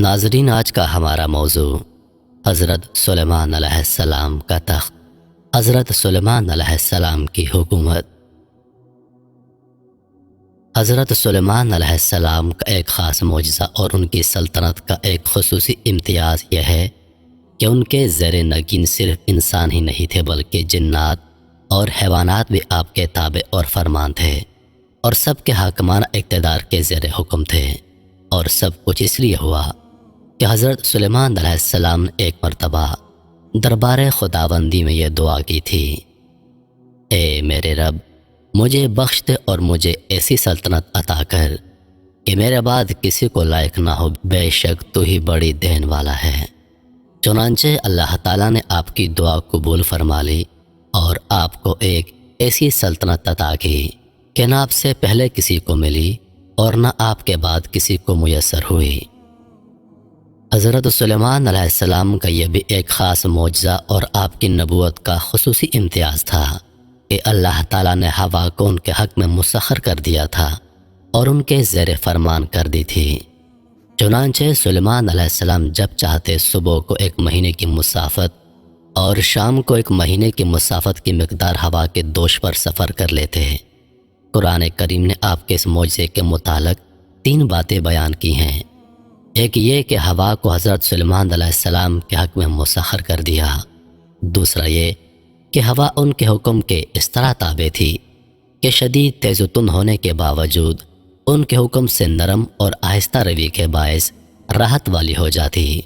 ناظرین، آج کا ہمارا موضوع حضرت سلیمان علیہ السلام کا تخت، حضرت سلیمان علیہ السلام کی حکومت۔ حضرت سلیمان علیہ السلام کا ایک خاص معجزہ اور ان کی سلطنت کا ایک خصوصی امتیاز یہ ہے کہ ان کے زیر نگین صرف انسان ہی نہیں تھے بلکہ جنات اور حیوانات بھی آپ کے تابع اور فرمان تھے، اور سب کے حاکمانہ اقتدار کے زیر حکم تھے۔ اور سب کچھ اس لیے ہوا کہ حضرت سلیمان علیہ السلام نے ایک مرتبہ دربار خداوندی میں یہ دعا کی تھی: اے میرے رب، مجھے بخش دے اور مجھے ایسی سلطنت عطا کر کہ میرے بعد کسی کو لائق نہ ہو، بے شک تو ہی بڑی دین والا ہے۔ چنانچہ اللہ تعالیٰ نے آپ کی دعا قبول فرما لی اور آپ کو ایک ایسی سلطنت عطا کی کہ نہ آپ سے پہلے کسی کو ملی اور نہ آپ کے بعد کسی کو میسر ہوئی۔ حضرت سلیمان علیہ السلام کا یہ بھی ایک خاص معجزہ اور آپ کی نبوت کا خصوصی امتیاز تھا کہ اللہ تعالیٰ نے ہوا کو ان کے حق میں مسخر کر دیا تھا اور ان کے زیر فرمان کر دی تھی۔ چنانچہ سلیمان علیہ السلام جب چاہتے صبح کو 1 مہینے کی مسافت اور شام کو 1 مہینے کی مسافت کی مقدار ہوا کے دوش پر سفر کر لیتے۔ قرآن کریم نے آپ کے اس معجزے کے متعلق 3 باتیں بیان کی ہیں۔ ایک یہ کہ ہوا کو حضرت سلیمان علیہ السلام کے حق میں مسخر کر دیا، دوسرا یہ کہ ہوا ان کے حکم کے اس طرح تابع تھی کہ شدید تیز و تند ہونے کے باوجود ان کے حکم سے نرم اور آہستہ روی کے باعث راحت والی ہو جاتی۔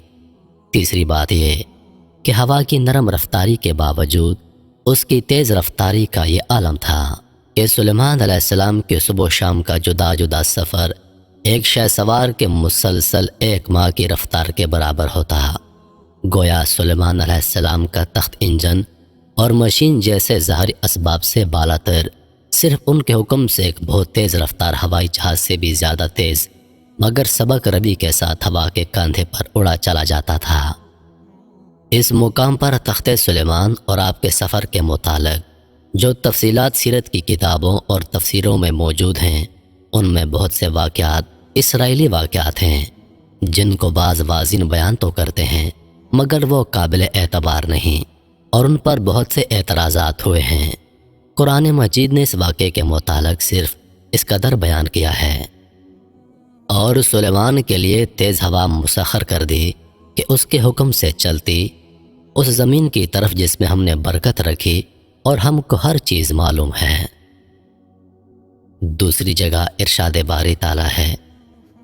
تیسری بات یہ کہ ہوا کی نرم رفتاری کے باوجود اس کی تیز رفتاری کا یہ عالم تھا کہ سلیمان علیہ السلام کے صبح و شام کا جدا جدا سفر ایک شہ سوار کے مسلسل 1 ماہ کی رفتار کے برابر ہوتا۔ گویا سلیمان علیہ السلام کا تخت انجن اور مشین جیسے ظاہری اسباب سے بالا تر، صرف ان کے حکم سے ایک بہت تیز رفتار ہوائی جہاز سے بھی زیادہ تیز مگر سبک روی کے ساتھ ہوا کے کاندھے پر اڑا چلا جاتا تھا۔ اس مقام پر تخت سلیمان اور آپ کے سفر کے متعلق جو تفصیلات سیرت کی کتابوں اور تفسیروں میں موجود ہیں، ان میں بہت سے واقعات اسرائیلی واقعات ہیں جن کو بعض وازین بیان تو کرتے ہیں مگر وہ قابل اعتبار نہیں، اور ان پر بہت سے اعتراضات ہوئے ہیں۔ قرآن مجید نے اس واقعے کے متعلق صرف اس قدر بیان کیا ہے: اور سلیمان کے لیے تیز ہوا مسخر کر دی کہ اس کے حکم سے چلتی اس زمین کی طرف جس میں ہم نے برکت رکھی اور ہم کو ہر چیز معلوم ہے۔ دوسری جگہ ارشاد باری تعالیٰ ہے: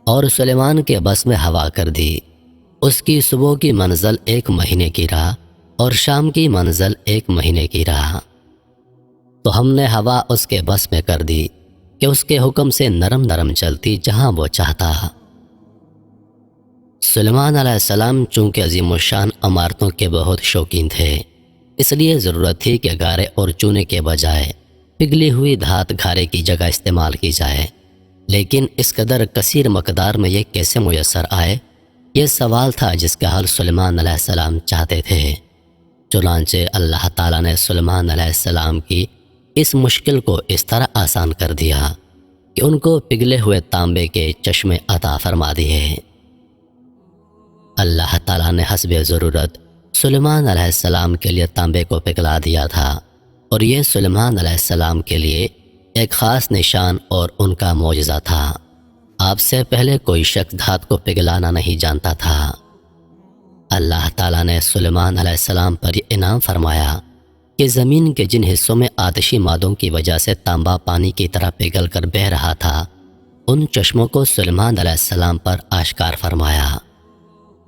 اور سلیمان کے بس میں ہوا کر دی، اس کی صبح کی منزل 1 مہینے کی راہ اور شام کی منزل 1 مہینے کی راہ۔ تو ہم نے ہوا اس کے بس میں کر دی کہ اس کے حکم سے نرم نرم چلتی جہاں وہ چاہتا۔ سلیمان علیہ السلام چونکہ عظیم الشان عمارتوں کے بہت شوقین تھے، اس لیے ضرورت تھی کہ گارے اور چونے کے بجائے پگھلی ہوئی دھات گھارے کی جگہ استعمال کی جائے، لیکن اس قدر کثیر مقدار میں یہ کیسے میسر آئے، یہ سوال تھا جس کا حل سلیمان علیہ السلام چاہتے تھے۔ چنانچہ اللہ تعالیٰ نے سلیمان علیہ السلام کی اس مشکل کو اس طرح آسان کر دیا کہ ان کو پگھلے ہوئے تانبے کے چشمے عطا فرما دیے۔ اللہ تعالیٰ نے حسب ضرورت سلیمان علیہ السلام کے لیے تانبے کو پگھلا دیا تھا، اور یہ سلیمان علیہ السلام کے لیے ایک خاص نشان اور ان کا معجزہ تھا۔ آپ سے پہلے کوئی شخص دھات کو پگھلانا نہیں جانتا تھا۔ اللہ تعالیٰ نے سلیمان علیہ السلام پر یہ انعام فرمایا کہ زمین کے جن حصوں میں آتشی مادوں کی وجہ سے تانبا پانی کی طرح پگھل کر بہہ رہا تھا، ان چشموں کو سلیمان علیہ السلام پر آشکار فرمایا۔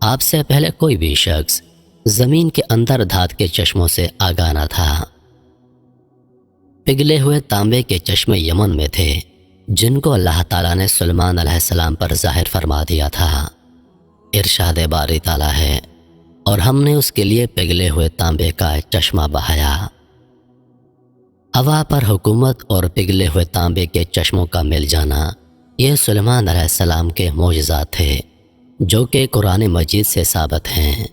آپ سے پہلے کوئی بھی شخص زمین کے اندر دھات کے چشموں سے آگاہ نہ تھا۔ پگھلے ہوئے تانبے کے چشمے یمن میں تھے جن کو اللہ تعالیٰ نے سلیمان علیہ السلام پر ظاہر فرما دیا تھا۔ ارشاد باری تعالیٰ ہے: اور ہم نے اس کے لیے پگھلے ہوئے تانبے کا چشمہ بہایا۔ ہوا پر حکومت اور پگھلے ہوئے تانبے کے چشموں کا مل جانا یہ سلیمان علیہ السلام کے معجزات تھے جو کہ قرآن مجید سے ثابت ہیں۔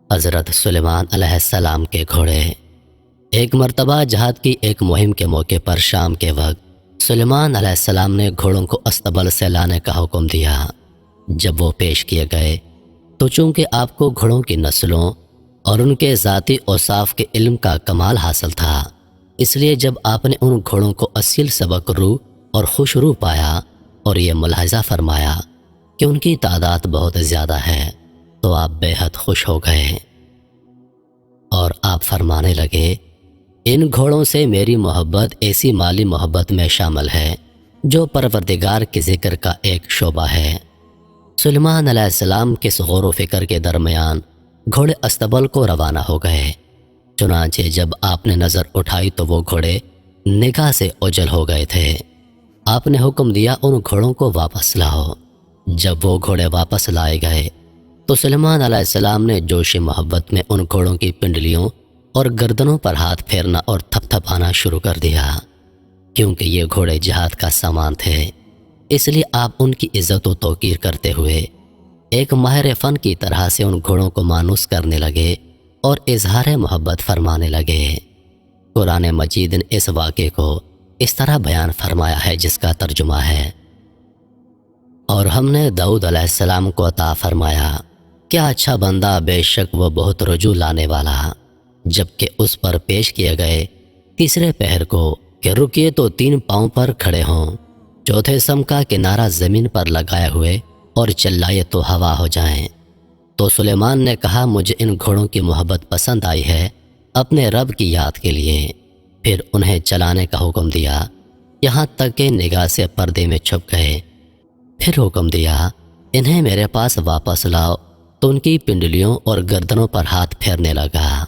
حضرت سلیمان علیہ السلام کے گھوڑے۔ ایک مرتبہ جہاد کی ایک مہم کے موقع پر شام کے وقت سلیمان علیہ السلام نے گھوڑوں کو استبل سے لانے کا حکم دیا۔ جب وہ پیش کیے گئے تو چونکہ آپ کو گھوڑوں کی نسلوں اور ان کے ذاتی اوصاف کے علم کا کمال حاصل تھا، اس لیے جب آپ نے ان گھوڑوں کو اصیل سبق رو اور خوش رو پایا اور یہ ملاحظہ فرمایا کہ ان کی تعداد بہت زیادہ ہے تو آپ بے حد خوش ہو گئے اور آپ فرمانے لگے، ان گھوڑوں سے میری محبت ایسی مالی محبت میں شامل ہے جو پروردگار کے ذکر کا ایک شعبہ ہے۔ سلیمان علیہ السلام کے غور و فکر کے درمیان گھوڑے استبل کو روانہ ہو گئے۔ چنانچہ جب آپ نے نظر اٹھائی تو وہ گھوڑے نگاہ سے اوجھل ہو گئے تھے۔ آپ نے حکم دیا ان گھوڑوں کو واپس لاؤ۔ جب وہ گھوڑے واپس لائے گئے تو سلیمان علیہ السلام نے جوش محبت میں ان گھوڑوں کی پنڈلیوں اور گردنوں پر ہاتھ پھیرنا اور تھپ تھپانا شروع کر دیا۔ کیونکہ یہ گھوڑے جہاد کا سامان تھے، اس لیے آپ ان کی عزت و توقیر کرتے ہوئے ایک ماہر فن کی طرح سے ان گھوڑوں کو مانوس کرنے لگے اور اظہار محبت فرمانے لگے۔ قرآن مجید نے اس واقعے کو اس طرح بیان فرمایا ہے جس کا ترجمہ ہے، اور ہم نے داؤد علیہ السلام کو عطا فرمایا، کیا اچھا بندہ، بے شک وہ بہت رجوع لانے والا۔ جبکہ اس پر پیش کیے گئے تیسرے پہر کو کہ رکیے تو 3 پاؤں پر کھڑے ہوں، چوتھے سم کا کنارہ زمین پر لگائے ہوئے اور چلائے تو ہوا ہو جائیں، تو سلیمان نے کہا، مجھے ان گھوڑوں کی محبت پسند آئی ہے اپنے رب کی یاد کے لیے۔ پھر انہیں چلانے کا حکم دیا یہاں تک کہ نگاہ سے پردے میں چھپ گئے۔ پھر حکم دیا انہیں میرے پاس واپس لاؤ، تو ان کی پنڈلیوں اور گردنوں پر ہاتھ پھیرنے لگا۔